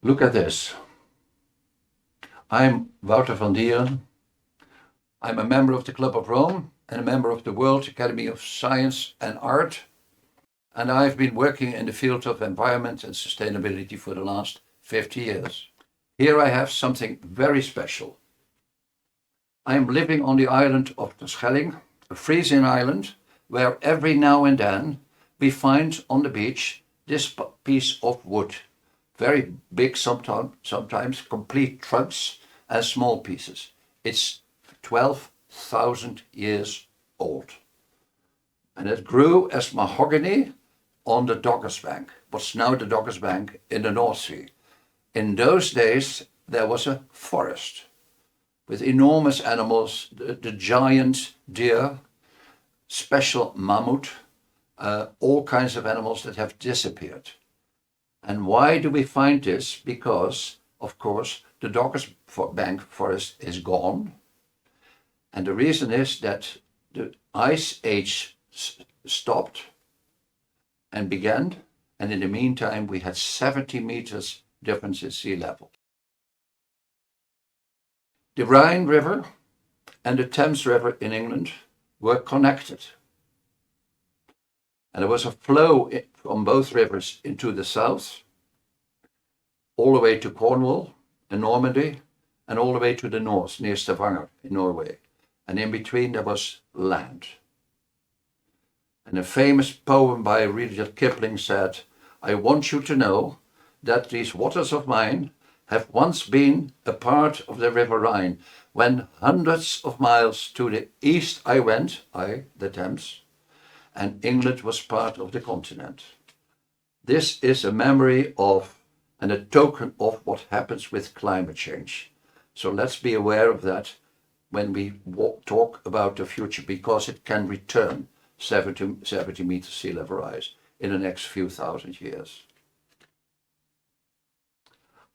Look at this. I'm Wouter van Dieren. I'm a member of the Club of Rome and a member of the World Academy of Science and Art. And I've been working in the field of environment and sustainability for the last 50 years. Here I have something very special. I am living on the island of Terschelling, a freezing island, where every now and then we find on the beach this piece of wood. Very big, sometimes complete trunks and small pieces. It's 12,000 years old. And it grew as mahogany on the Dogger's Bank, what's now the Dogger's Bank in the North Sea. In those days, there was a forest with enormous animals, the giant deer, special mammoth, all kinds of animals that have disappeared. And why do we find this? Because, of course, the Dogger's Bank forest is gone. And the reason is that the ice age stopped and began. And in the meantime, we had 70 meters difference in sea level. The Rhine River and the Thames River in England were connected. And there was a flow from both rivers into the south, all the way to Cornwall and Normandy, and all the way to the north, near Stavanger in Norway. And in between there was land. And a famous poem by Rudyard Kipling said, "I want you to know that these waters of mine have once been a part of the River Rhine. When hundreds of miles to the east I went, the Thames, and England was part of the continent." This is a memory of and a token of what happens with climate change. So let's be aware of that when we talk about the future, because it can return 70 meters sea level rise in the next few thousand years.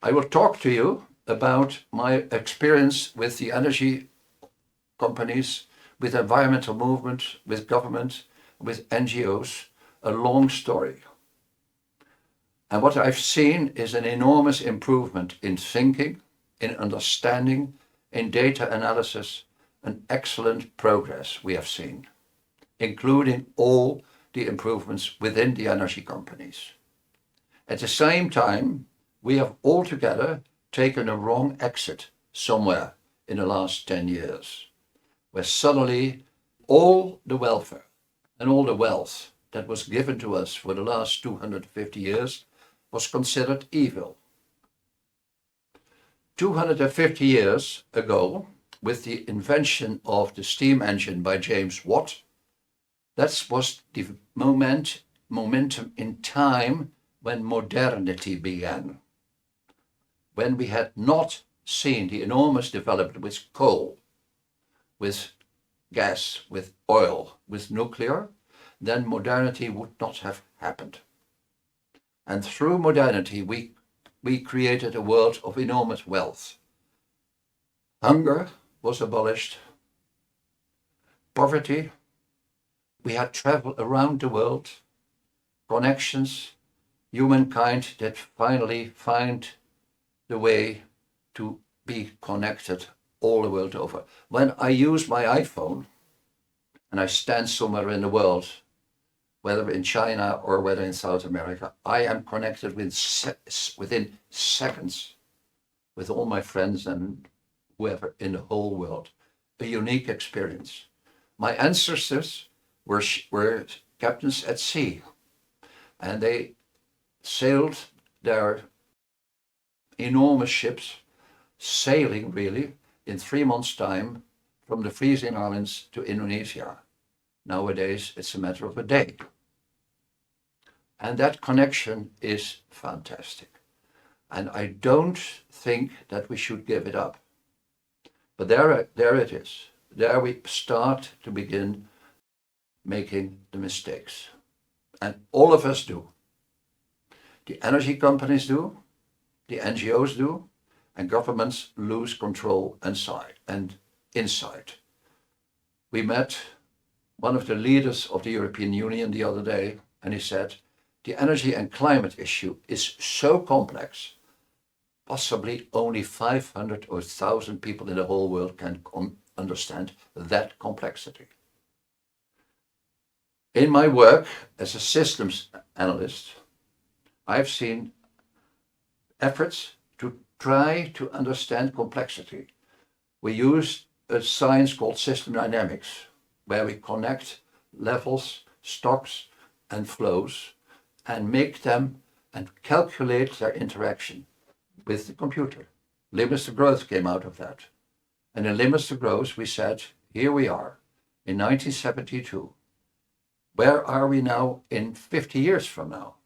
I will talk to you about my experience with the energy companies, with environmental movement, with government, with NGOs, a long story. And what I've seen is an enormous improvement in thinking, in understanding, in data analysis, an excellent progress we have seen, including all the improvements within the energy companies. At the same time, we have altogether taken a wrong exit somewhere in the last 10 years, where suddenly all the welfare and all the wealth that was given to us for the last 250 years was considered evil. 250 years ago, with the invention of the steam engine by James Watt, that was the momentum in time when modernity began. When we had not seen the enormous development with coal, with gas, with oil, with nuclear, then modernity would not have happened. And through modernity, we created a world of enormous wealth. Hunger was abolished. Poverty. We had travel around the world. Connections. Humankind that finally find the way to be connected all the world over. When I use my iPhone and I stand somewhere in the world, whether in China or whether in South America, I am connected within seconds with all my friends and whoever in the whole world. A unique experience. My ancestors were captains at sea, and they sailed their enormous ships, sailing really in 3 months' time from the freezing islands to Indonesia. Nowadays, it's a matter of a day. And that connection is fantastic. And I don't think that we should give it up. But there it is. There we start to begin making the mistakes. And all of us do. The energy companies do, the NGOs do, and governments lose control and insight. We met one of the leaders of the European Union the other day, and he said, the energy and climate issue is so complex possibly only 500 or 1,000 people in the whole world can understand that complexity. In my work as a systems analyst, I've seen efforts to try to understand complexity. We use a science called system dynamics, where we connect levels, stocks, and flows and make them and calculate their interaction with the computer. Limits to growth came out of that. And in limits to growth, we said, here we are in 1972. Where are we now in 50 years from now?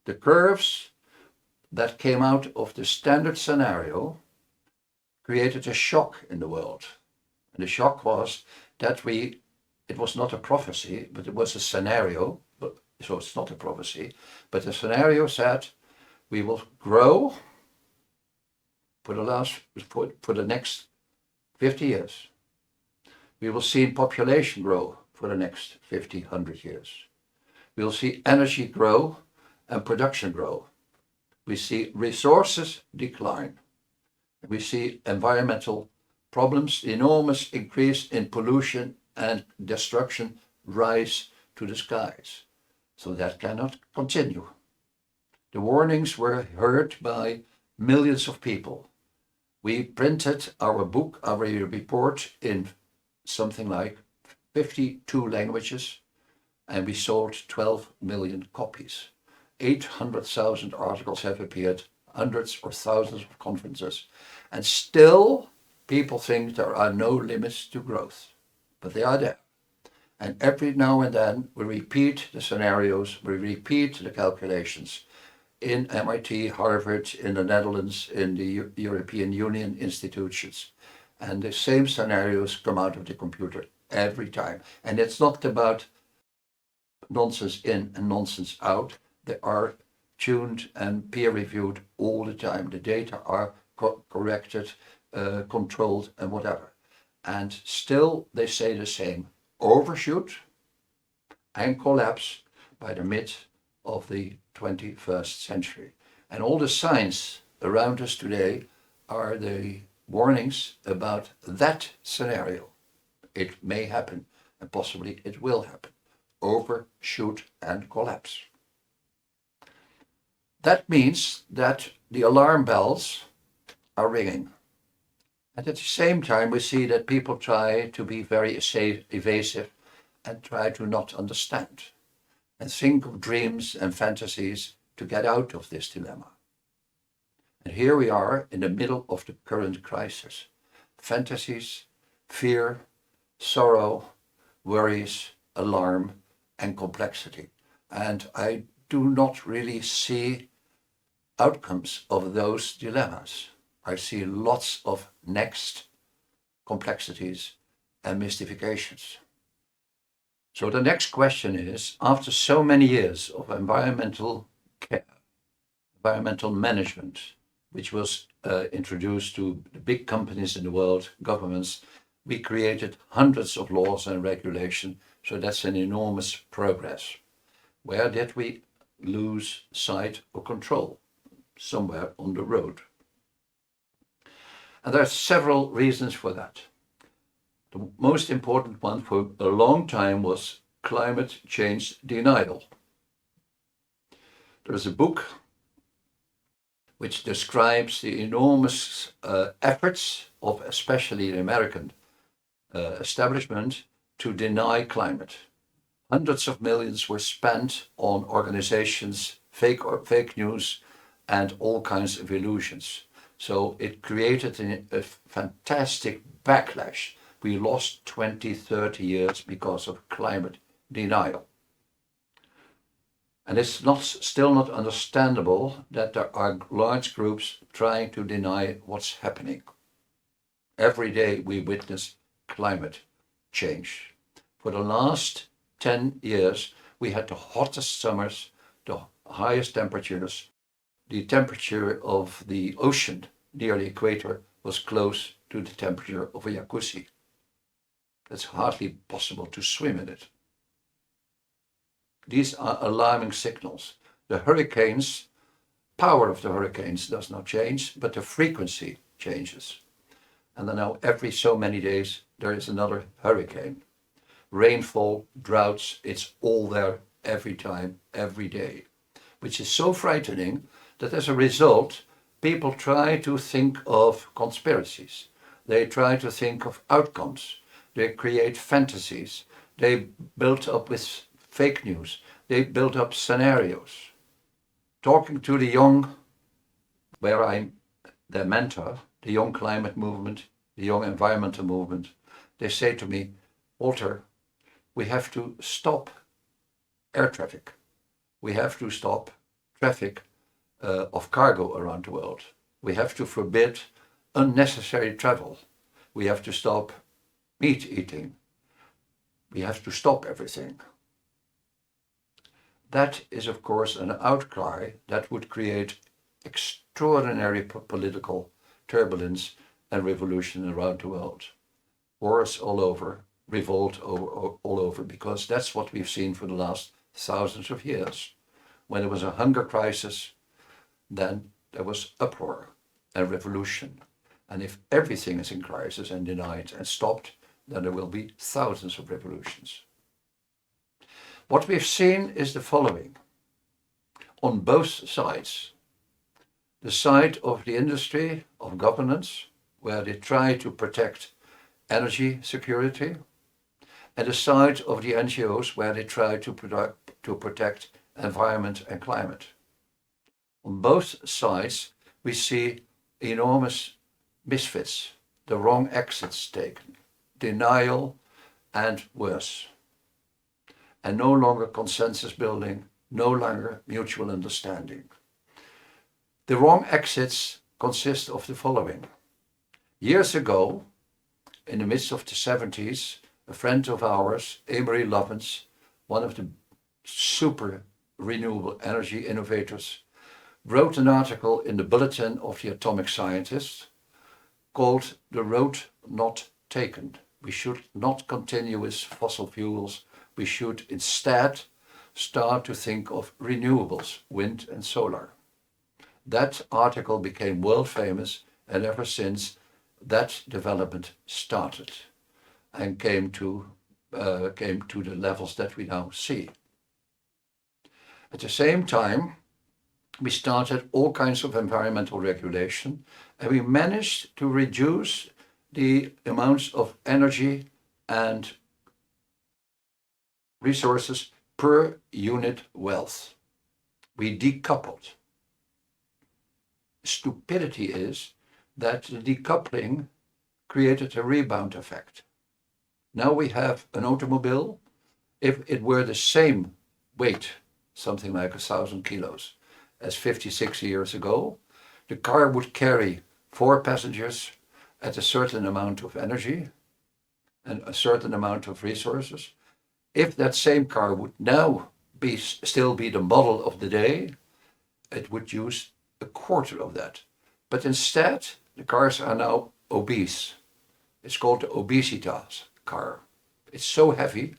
The curves that came out of the standard scenario created a shock in the world. And the shock was that it was not a prophecy, but it was a scenario. So it's not a prophecy, but the scenario said we will grow for the next 50 years. We will see population grow for the next 50, 100 years. We will see energy grow and production grow. We see resources decline. We see environmental problems, enormous increase in pollution and destruction rise to the skies. So that cannot continue. The warnings were heard by millions of people. We printed our book, our report, in something like 52 languages, and we sold 12 million copies. 800,000 articles have appeared, hundreds or thousands of conferences, and still people think there are no limits to growth, but they are there. And every now and then we repeat the scenarios, we repeat the calculations in MIT, Harvard, in the Netherlands, in the European Union institutions. And the same scenarios come out of the computer every time. And it's not about nonsense in and nonsense out. They are tuned and peer reviewed all the time. The data are corrected, controlled and whatever. And still they say the same. Overshoot and collapse by the mid of the 21st century. And all the signs around us today are the warnings about that scenario. It may happen, and possibly it will happen. Overshoot and collapse. That means that the alarm bells are ringing. And at the same time, we see that people try to be very evasive and try to not understand and think of dreams and fantasies to get out of this dilemma. And here we are in the middle of the current crisis. Fantasies, fear, sorrow, worries, alarm, and complexity. And I do not really see outcomes of those dilemmas. I see lots of next complexities and mystifications. So the next question is, after so many years of environmental care, environmental management, which was introduced to the big companies in the world, governments, we created hundreds of laws and regulations, so that's an enormous progress. Where did we lose sight or control? Somewhere on the road. And there are several reasons for that. The most important one for a long time was climate change denial. There is a book which describes the enormous efforts of especially the American establishment to deny climate. Hundreds of millions were spent on organizations, fake news, and all kinds of illusions. So it created a fantastic backlash. We lost 20, 30 years because of climate denial. And it's still not understandable that there are large groups trying to deny what's happening. Every day we witness climate change. For the last 10 years, we had the hottest summers, the highest temperatures. The temperature of the ocean near the equator was close to the temperature of a jacuzzi. It's hardly possible to swim in it. These are alarming signals. The hurricanes power of the hurricanes does not change, but the frequency changes. And then now every so many days there is another hurricane. Rainfall, droughts, it's all there every time, every day, which is so frightening that as a result, people try to think of conspiracies. They try to think of outcomes. They create fantasies. They build up with fake news. They build up scenarios. Talking to the young, where I'm their mentor, the young climate movement, the young environmental movement, they say to me, Walter, we have to stop air traffic. We have to stop traffic of cargo around the world. We have to forbid unnecessary travel. We have to stop meat eating. We have to stop everything. That is, of course, an outcry that would create extraordinary political turbulence and revolution around the world. Wars all over, revolt all over, because that's what we've seen for the last thousands of years. When there was a hunger crisis, then there was uproar and revolution. And if everything is in crisis and denied and stopped, then there will be thousands of revolutions. What we've seen is the following. On both sides, the side of the industry, of governance, where they try to protect energy security, and the side of the NGOs, where they try to protect environment and climate. On both sides, we see enormous misfits, the wrong exits taken, denial, and worse. And no longer consensus building, no longer mutual understanding. The wrong exits consist of the following. Years ago, in the midst of the 70s, a friend of ours, Amory Lovins, one of the super renewable energy innovators, wrote an article in the Bulletin of the Atomic Scientists called The Road Not Taken. We should not continue with fossil fuels. We should instead start to think of renewables, wind and solar. That article became world famous, and ever since that development started and came to the levels that we now see. At the same time, we started all kinds of environmental regulation, and we managed to reduce the amounts of energy and resources per unit wealth. We decoupled. Stupidity is that the decoupling created a rebound effect. Now we have an automobile. If it were the same weight, something like 1,000 kilos, as 56 years ago, the car would carry 4 passengers at a certain amount of energy and a certain amount of resources. If that same car would now still be the model of the day, it would use a quarter of that. But instead, the cars are now obese. It's called the obesitas car. It's so heavy,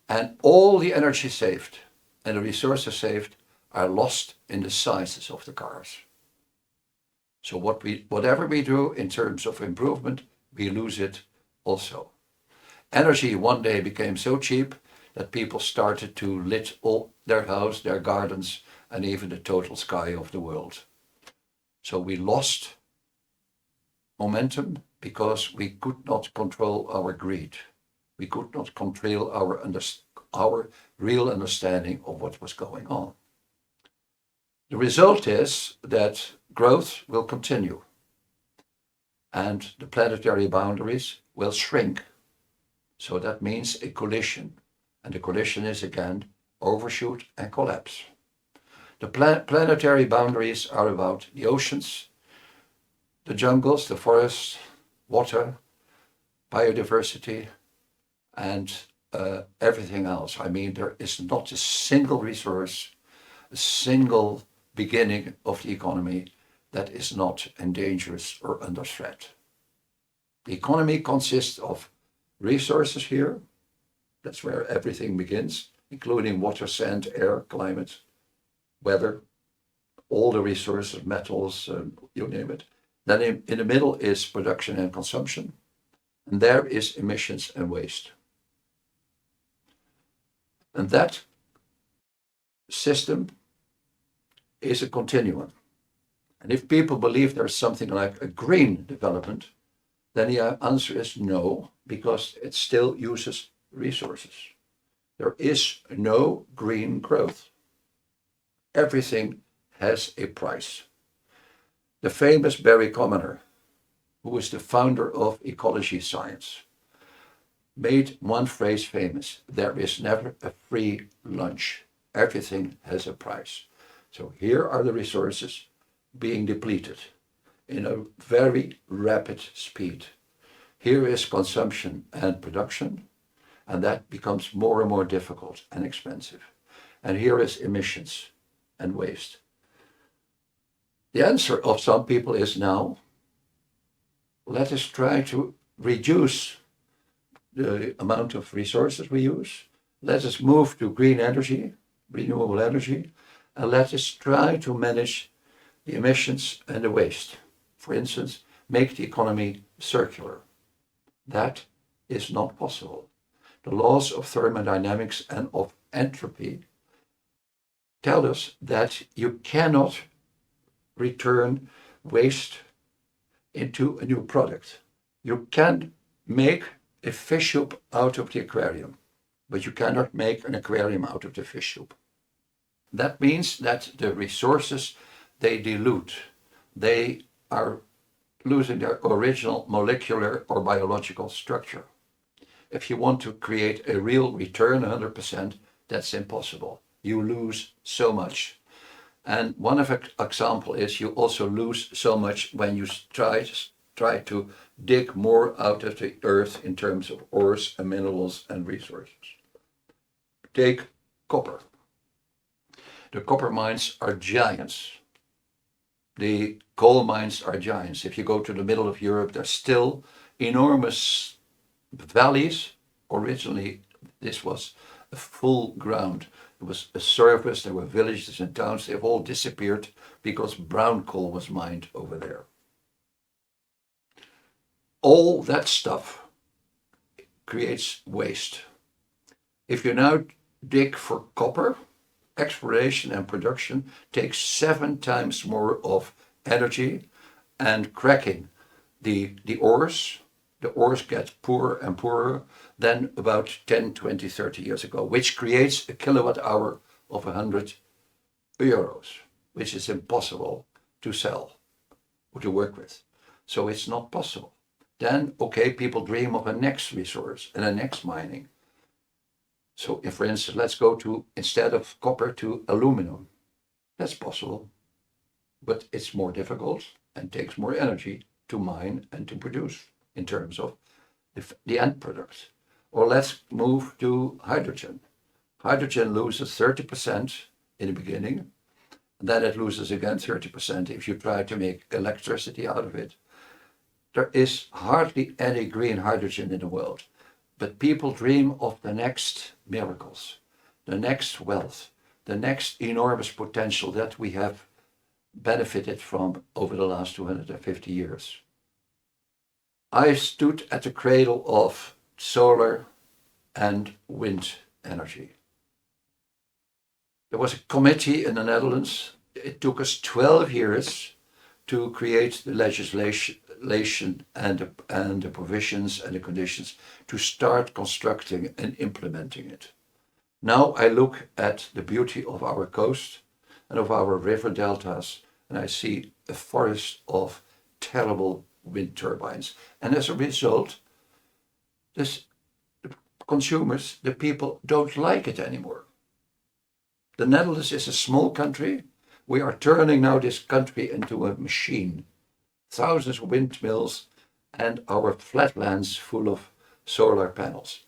and all the energy saved and the resources saved are lost in the sizes of the cars. So whatever we do in terms of improvement, we lose it also. Energy one day became so cheap that people started to lit all their house, their gardens, and even the total sky of the world. So we lost momentum because we could not control our greed. We could not control our real understanding of what was going on. The result is that growth will continue and the planetary boundaries will shrink. So that means a collision, and the collision is again overshoot and collapse. The planetary boundaries are about the oceans, the jungles, the forests, water, biodiversity, and everything else. I mean, there is not a single resource, a single beginning of the economy that is not endangered or under threat. The economy consists of resources here. That's where everything begins, including water, sand, air, climate, weather, all the resources, metals, you name it. Then in the middle is production and consumption. And there is emissions and waste. And that system is a continuum. And if people believe there's something like a green development, then the answer is no, because it still uses resources. There is no green growth. Everything has a price. The famous Barry Commoner, who is the founder of ecology science, made one phrase famous: there is never a free lunch. Everything has a price. So here are the resources being depleted in a very rapid speed. Here is consumption and production, and that becomes more and more difficult and expensive. And here is emissions and waste. The answer of some people is now, let us try to reduce the amount of resources we use. Let us move to green energy, renewable energy, and let us try to manage the emissions and the waste. For instance, make the economy circular. That is not possible. The laws of thermodynamics and of entropy tell us that you cannot return waste into a new product. You can make a fish soup out of the aquarium, but you cannot make an aquarium out of the fish soup. That means that the resources, they dilute. They are losing their original molecular or biological structure. If you want to create a real return 100%, that's impossible. You lose so much. And one of the example is you also lose so much when you try to dig more out of the earth in terms of ores and minerals and resources. Take copper. The copper mines are giants. The coal mines are giants. If you go to the middle of Europe, there's still enormous valleys. Originally, this was a full ground. It was a surface, there were villages and towns. They've all disappeared because brown coal was mined over there. All that stuff creates waste. If you now dig for copper, exploration and production takes 7 times more of energy, and cracking the ores get poorer and poorer than about 10, 20, 30 years ago, which creates a kilowatt hour of 100 euros, which is impossible to sell or to work with. So it's not possible. Then, okay, people dream of a next resource and a next mining. So if, for instance, let's go to, instead of copper, to aluminum. That's possible, but it's more difficult and takes more energy to mine and to produce in terms of the end product. Or let's move to hydrogen. Hydrogen loses 30% in the beginning, and then it loses again 30% if you try to make electricity out of it. There is hardly any green hydrogen in the world, but people dream of the next miracles, the next wealth, the next enormous potential that we have benefited from over the last 250 years. I stood at the cradle of solar and wind energy. There was a committee in the Netherlands. It took us 12 years to create the legislation and the provisions and the conditions to start constructing and implementing it. Now I look at the beauty of our coast and of our river deltas, and I see a forest of terrible wind turbines. And as a result, the consumers, the people, don't like it anymore. The Netherlands is a small country. We are turning now this country into a machine. Thousands of windmills and our flatlands full of solar panels.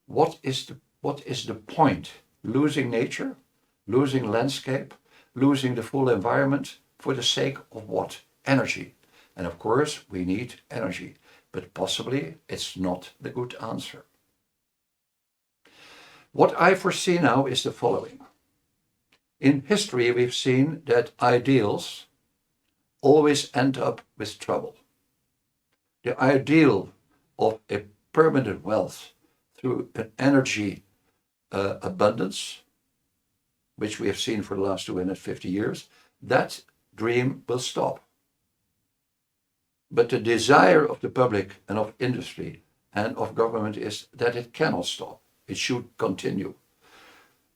What is the point? Losing nature, losing landscape, losing the full environment for the sake of what? Energy. And of course, we need energy, but possibly it's not the good answer. What I foresee now is the following. In history, we've seen that ideals always end up with trouble. The ideal of a permanent wealth through an energy abundance, which we have seen for the last 250 years, that dream will stop. But the desire of the public and of industry and of government is that it cannot stop. It should continue.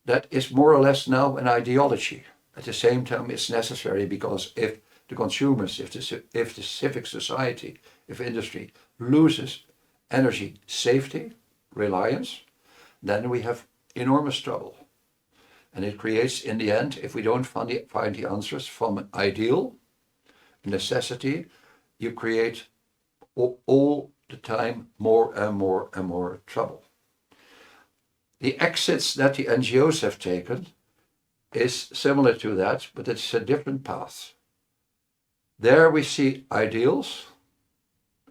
That is more or less now an ideology. At the same time, it's necessary because if the consumers, if the civic society, if industry loses energy safety, reliance, then we have enormous trouble. And it creates, in the end, if we don't find the answers from an ideal, necessity, you create all the time more and more and more trouble. The exits that the NGOs have taken is similar to that, but it's a different path. There we see ideals,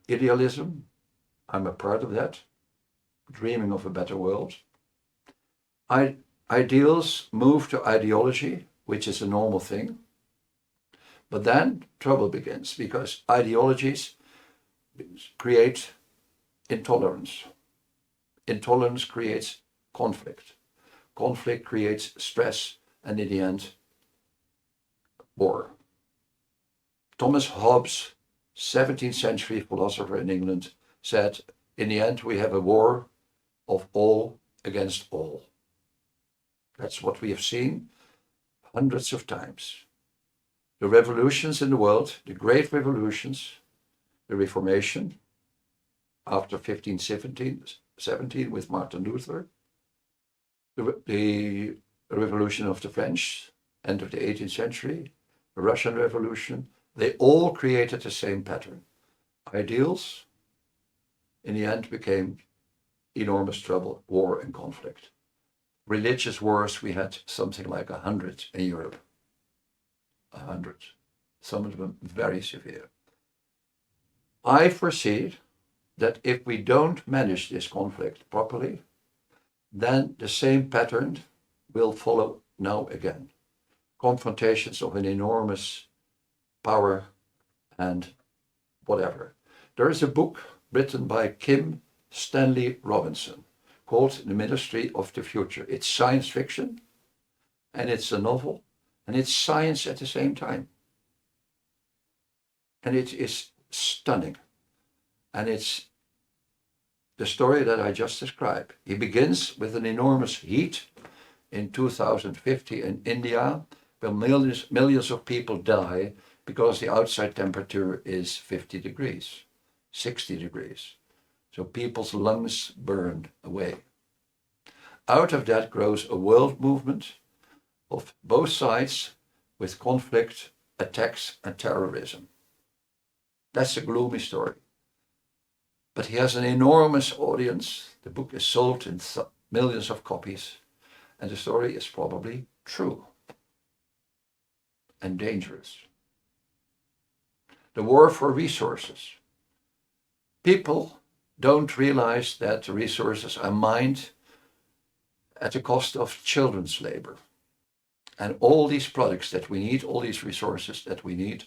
idealism, I'm a part of that, dreaming of a better world. Ideals move to ideology, which is a normal thing. But then trouble begins because ideologies create intolerance. Intolerance creates conflict. Conflict creates stress, and in the end, war. Thomas Hobbes, 17th century philosopher in England, said, in the end, we have a war of all against all. That's what we have seen hundreds of times. The revolutions in the world, the great revolutions, the Reformation after 1517 with Martin Luther, the revolution of the French, end of the 18th century, the Russian Revolution, they all created the same pattern. Ideals, in the end, became enormous trouble, war and conflict. Religious wars, we had something like 100 in Europe. 100. Some of them very severe. I foresee that if we don't manage this conflict properly, then the same pattern will follow now again. Confrontations of an enormous power and whatever. There is a book written by Kim Stanley Robinson called The Ministry of the Future. It's science fiction, and it's a novel, and it's science at the same time. And it is stunning. And it's the story that I just described. He begins with an enormous heat in 2050 in India, where millions of people die because the outside temperature is 50 degrees, 60 degrees. So people's lungs burn away. Out of that grows a world movement of both sides with conflict, attacks, and terrorism. That's a gloomy story. But he has an enormous audience. The book is sold in millions of copies, and the story is probably true and dangerous. The war for resources. People don't realize that the resources are mined at the cost of children's labor. And all these products that we need, all these resources that we need,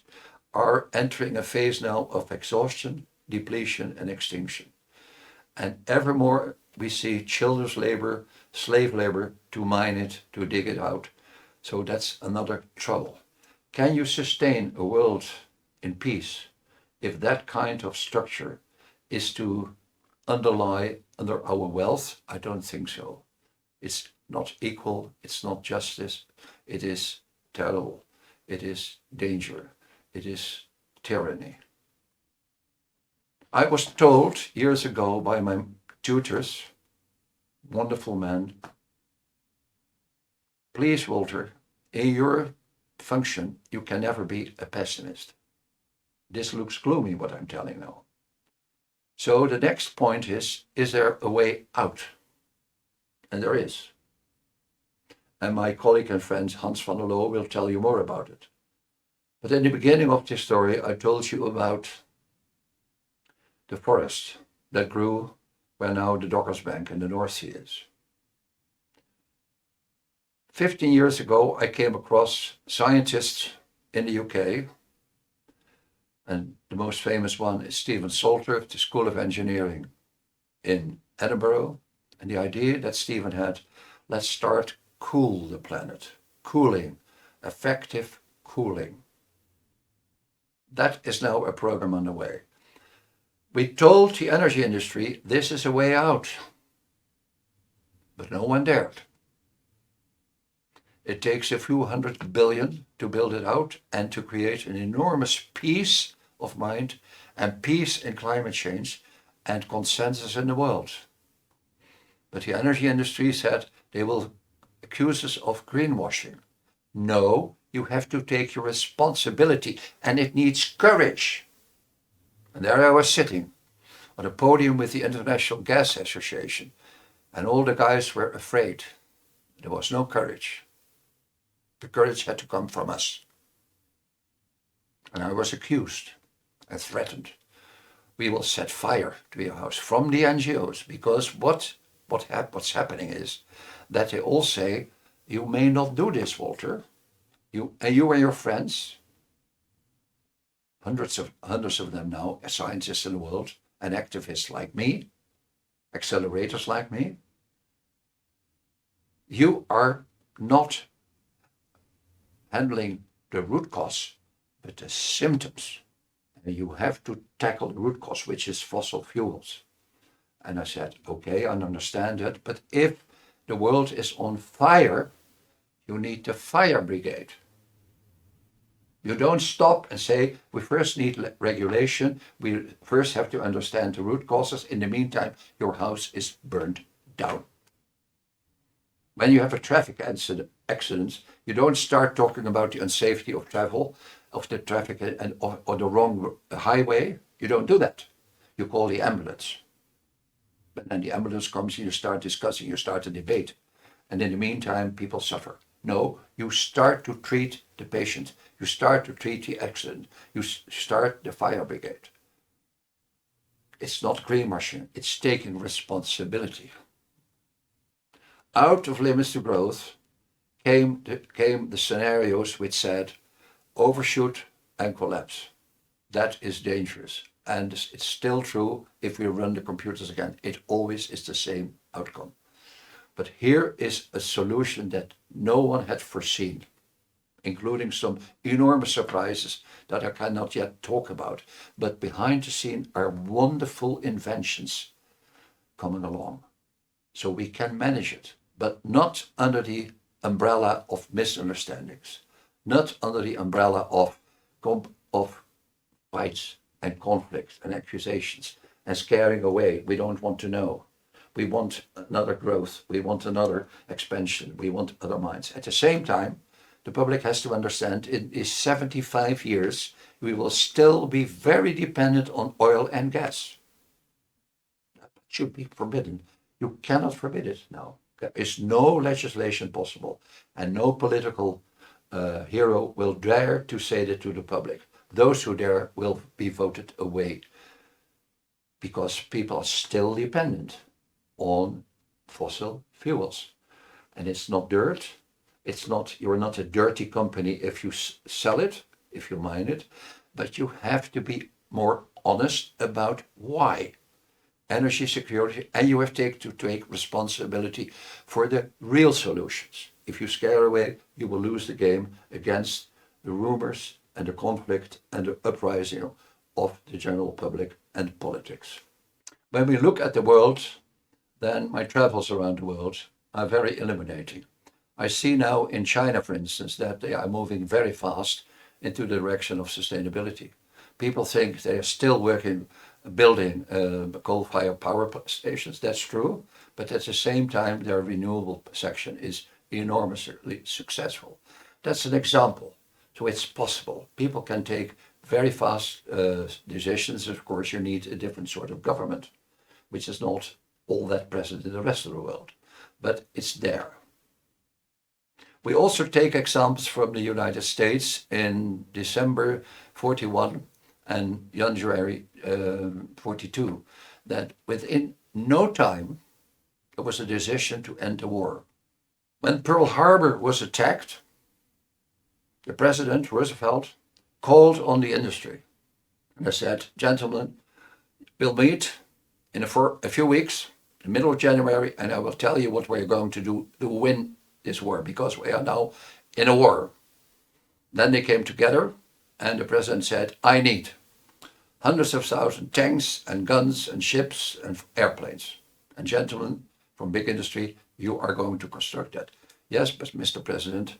are entering a phase now of exhaustion, depletion, and extinction. And ever more we see children's labor, slave labor, to mine it, to dig it out. So that's another trouble. Can you sustain a world in peace if that kind of structure is to underlie under our wealth? I don't think so. It's not equal, it's not justice, it is terrible, it is danger, it is tyranny. I was told years ago by my tutors, wonderful men, please, Wouter, in your function, you can never be a pessimist. This looks gloomy, what I'm telling now. So the next point is there a way out? And there is. And my colleague and friend Hans van der Loo will tell you more about it. But in the beginning of this story, I told you about the forest that grew where now the Dokkersbank in the North Sea is. 15 years ago, I came across scientists in the UK, and the most famous one is Stephen Salter of the School of Engineering in Edinburgh. And the idea that Stephen had, let's start cool the planet, cooling, effective cooling. That is now a program underway. We told the energy industry this is a way out, but no one dared. It takes a few $100 billion to build it out and to create an enormous peace of mind and peace in climate change and consensus in the world. But the energy industry said they will accuse us of greenwashing. No, you have to take your responsibility, and it needs courage. And there I was sitting on a podium with the International Gas Association, and all the guys were afraid. There was no courage. The courage had to come from us. And I was accused and threatened. We will set fire to your house from the NGOs, because what's happening is that they all say, you may not do this, Walter. You and your friends, hundreds of them now, scientists in the world, and activists like me, accelerators like me, you are not handling the root cause, but the symptoms. And you have to tackle the root cause, which is fossil fuels. And I said, okay, I understand that, but if the world is on fire, you need the fire brigade. You don't stop and say, we first need regulation, we first have to understand the root causes. In the meantime, your house is burned down. When you have a traffic accident, you don't start talking about the unsafety of travel, of the traffic or the wrong highway. You don't do that. You call the ambulance. But then the ambulance comes and you start discussing, you start a debate. And in the meantime, people suffer. No, you start to treat the patient. You start to treat the accident. You start the fire brigade. It's not greenwashing. It's taking responsibility. Out of limits to growth came the scenarios which said overshoot and collapse. That is dangerous. And it's still true if we run the computers again. It always is the same outcome. But here is a solution that no one had foreseen, including some enormous surprises that I cannot yet talk about. But behind the scene are wonderful inventions coming along. So we can manage it, but not under the umbrella of misunderstandings, not under the umbrella of fights and conflicts and accusations and scaring away. We don't want to know. We want another growth. We want another expansion. We want other minds. At the same time, the public has to understand in these 75 years, we will still be very dependent on oil and gas. That should be forbidden. You cannot forbid it now. There is no legislation possible, and no political hero will dare to say that to the public. Those who dare will be voted away, because people are still dependent on fossil fuels. And it's not dirt. You're not a dirty company if you sell it, if you mine it, but you have to be more honest about why. Energy security, and you have to take responsibility for the real solutions. If you scare away, you will lose the game against the rumors and the conflict and the uprising of the general public and politics. When we look at the world, then my travels around the world are very illuminating. I see now in China, for instance, that they are moving very fast into the direction of sustainability. People think they are still building coal-fired power stations. That's true, but at the same time, their renewable section is enormously successful. That's an example. So it's possible. People can take very fast decisions. Of course, you need a different sort of government, which is not all that present in the rest of the world, but it's there. We also take examples from the United States in December 41 and January 42, that within no time there was a decision to end the war. When Pearl Harbor was attacked, the President, Roosevelt, called on the industry. And I said, gentlemen, we'll meet in a few weeks, the middle of January, and I will tell you what we're going to do to win this war, because we are now in a war. Then they came together, and the President said, I need hundreds of thousands tanks and guns and ships and airplanes. And gentlemen from big industry, you are going to construct that. Yes, but Mr. President,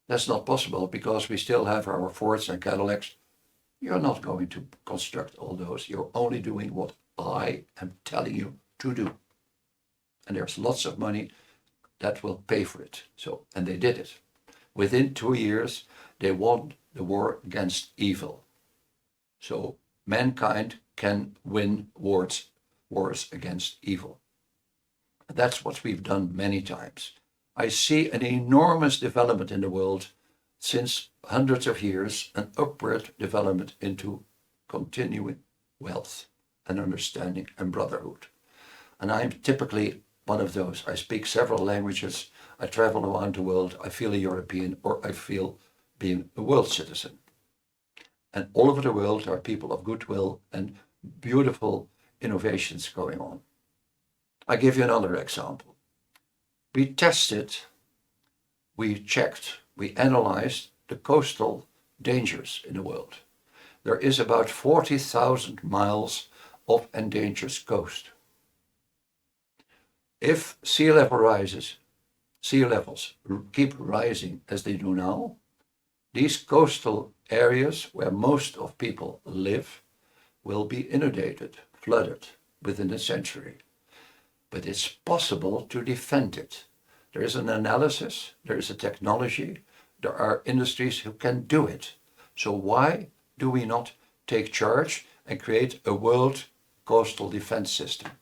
that's not possible because we still have our Fords and Cadillacs. You're not going to construct all those. You're only doing what I am telling you to do. And there's lots of money that will pay for it. So, and they did it. Within 2 years, they won the war against evil. So mankind can win wars against evil. That's what we've done many times. I see an enormous development in the world since hundreds of years, an upward development into continuing wealth and understanding and brotherhood. And I'm typically one of those. I speak several languages. I travel around the world. I feel a European, or I feel being a world citizen. And all over the world there are people of goodwill and beautiful innovations going on. I give you another example. We tested, we checked, we analyzed the coastal dangers in the world. There is about 40,000 miles of endangered coast. If sea levels keep rising as they do now, these coastal areas where most of people live will be inundated, flooded within a century. But it's possible to defend it. There is an analysis, there is a technology, there are industries who can do it. So why do we not take charge and create a world coastal defense system?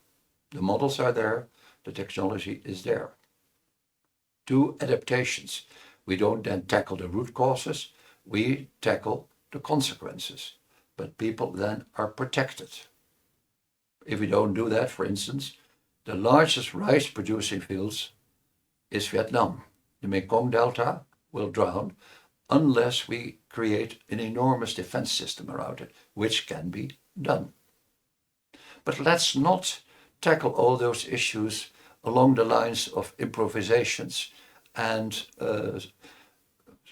The models are there, the technology is there. Do adaptations. We don't then tackle the root causes, we tackle the consequences. But people then are protected. If we don't do that, for instance, the largest rice producing fields is Vietnam. The Mekong Delta will drown unless we create an enormous defense system around it, which can be done. But let's not tackle all those issues along the lines of improvisations and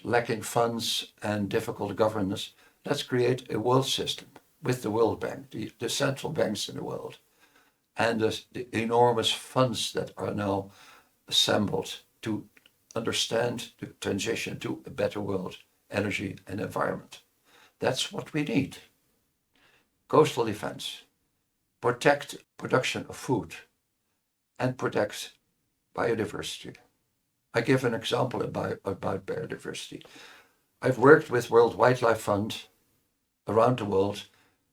lacking funds and difficult governance. Let's create a world system with the World Bank, the central banks in the world, and the enormous funds that are now assembled to understand the transition to a better world, energy and environment. That's what we need. Coastal defense, protect production of food, and protect biodiversity. I give an example about biodiversity. I've worked with World Wildlife Fund around the world,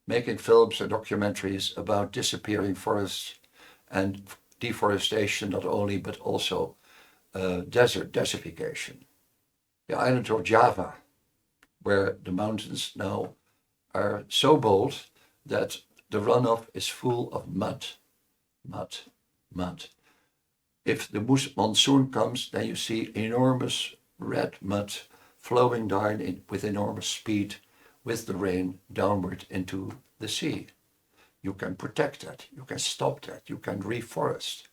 making films and documentaries about disappearing forests and deforestation not only, but also desertification. The island of Java, where the mountains now are so bold that the runoff is full of mud. If the monsoon comes, then you see enormous red mud flowing down with enormous speed with the rain downward into the sea. You can protect that, you can stop that, you can reforest.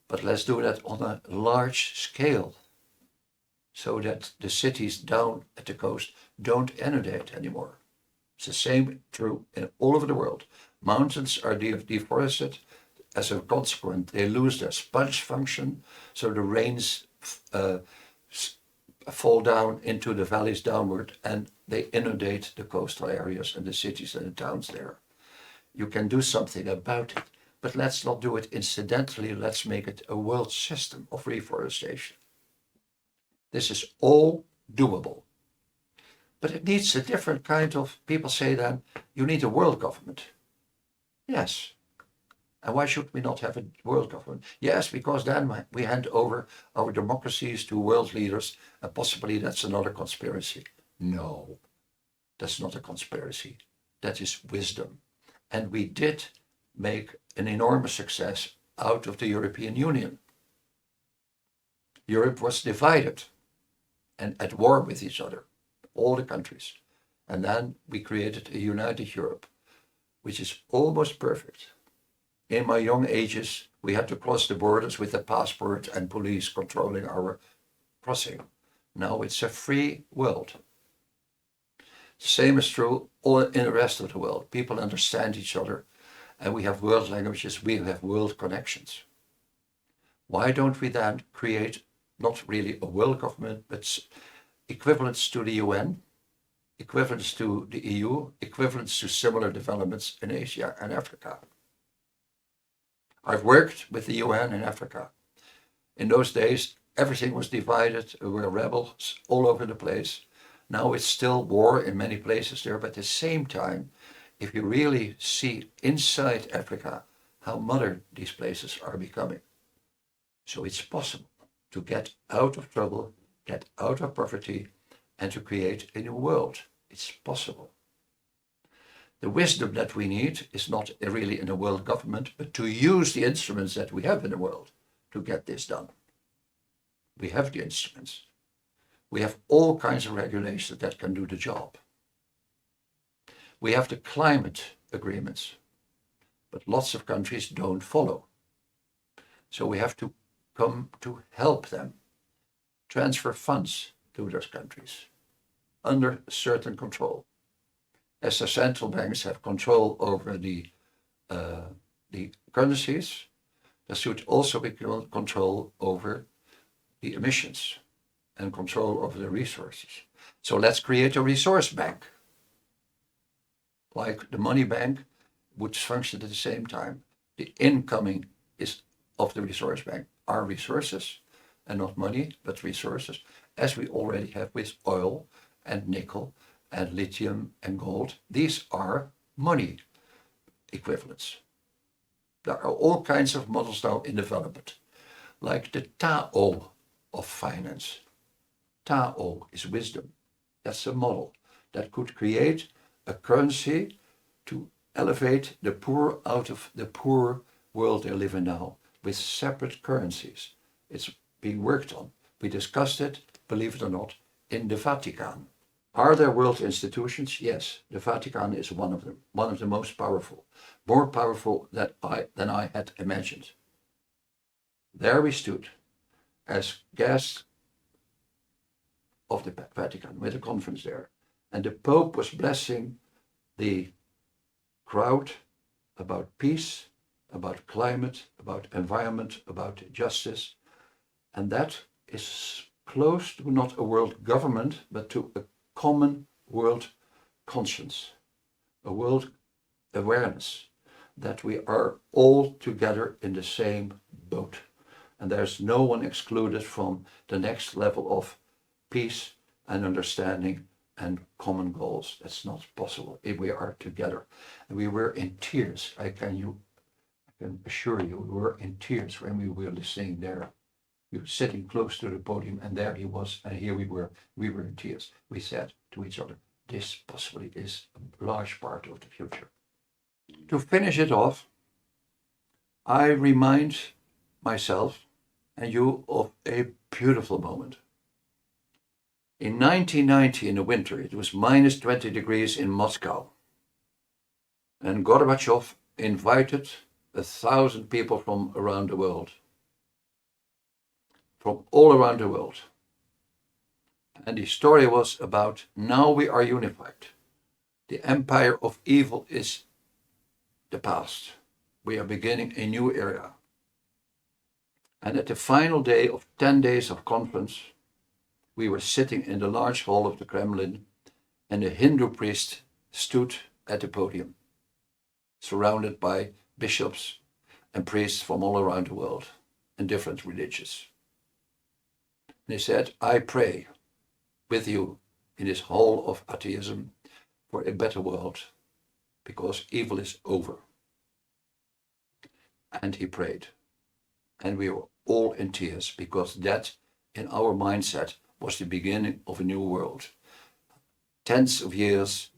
But let's do that on a large scale so that the cities down at the coast don't inundate anymore. It's the same true all over the world. Mountains are deforested. As a consequence, they lose their sponge function, so the rains fall down into the valleys downward and they inundate the coastal areas and the cities and the towns there. You can do something about it, but let's not do it incidentally. Let's make it a world system of reforestation. This is all doable. But it needs a different kind of, people say then, you need a world government. Yes. And why should we not have a world government? Yes, because then we hand over our democracies to world leaders, and possibly that's another conspiracy. No, that's not a conspiracy. That is wisdom. And we did make an enormous success out of the European Union. Europe was divided and at war with each other, all the countries. And then we created a united Europe, which is almost perfect. In my young ages, we had to cross the borders with a passport and police controlling our crossing. Now it's a free world. The same is true all in the rest of the world. People understand each other, and we have world languages, we have world connections. Why don't we then create not really a world government, but equivalents to the UN, equivalents to the EU, equivalents to similar developments in Asia and Africa? I've worked with the UN in Africa. In those days, everything was divided. There were rebels all over the place. Now it's still war in many places there, but at the same time, if you really see inside Africa how modern these places are becoming. So it's possible to get out of trouble, get out of poverty, and to create a new world. It's possible. The wisdom that we need is not really in a world government, but to use the instruments that we have in the world to get this done. We have the instruments. We have all kinds of regulations that can do the job. We have the climate agreements, but lots of countries don't follow. So we have to come to help them transfer funds to those countries under certain control. As the central banks have control over the currencies, there should also be control over the emissions and control over the resources. So let's create a resource bank. Like the money bank would function at the same time. The incoming is of the resource bank are resources, and not money, but resources, as we already have with oil and nickel and lithium and gold. These are money equivalents. There are all kinds of models now in development, like the Tao of finance. Tao is wisdom. That's a model that could create a currency to elevate the poor out of the poor world they live in now with separate currencies. It's being worked on. We discussed it, believe it or not, in the Vatican. Are there world institutions? Yes, the Vatican is one of them, one of the most powerful, more powerful than I had imagined. There we stood as guests of the Vatican with a conference there, and the Pope was blessing the crowd about peace, about climate, about environment, about justice, and that is close to not a world government, but to a common world conscience, a world awareness that we are all together in the same boat, and there's no one excluded from the next level of peace and understanding and common goals. That's not possible if we are together. And we were in tears. I can assure you, we were in tears when we were listening there. We were sitting close to the podium, and there he was, and here we were in tears. We said to each other, this possibly is a large part of the future. To finish it off, I remind myself and you of a beautiful moment. In 1990, in the winter, it was minus 20 degrees in Moscow, and Gorbachev invited 1,000 people from around the world, from all around the world. And the story was about, now we are unified. The empire of evil is the past. We are beginning a new era. And at the final day of 10 days of conference, we were sitting in the large hall of the Kremlin, and a Hindu priest stood at the podium, surrounded by bishops and priests from all around the world and different religions. And he said, I pray with you in this hall of atheism for a better world, because evil is over. And he prayed. And we were all in tears, because that, in our mindset, was the beginning of a new world. Tens of years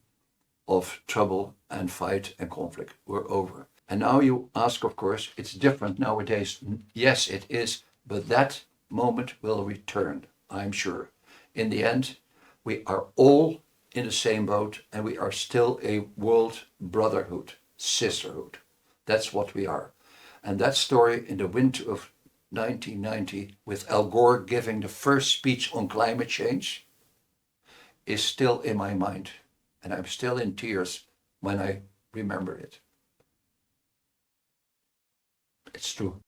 of trouble and fight and conflict were over. And now you ask, of course, it's different nowadays. Yes, it is, but that moment will return, I'm sure. In the end, we are all in the same boat and we are still a world brotherhood, sisterhood. That's what we are. And that story in the winter of 1990, with Al Gore giving the first speech on climate change, is still in my mind. And I'm still in tears when I remember it. It's true.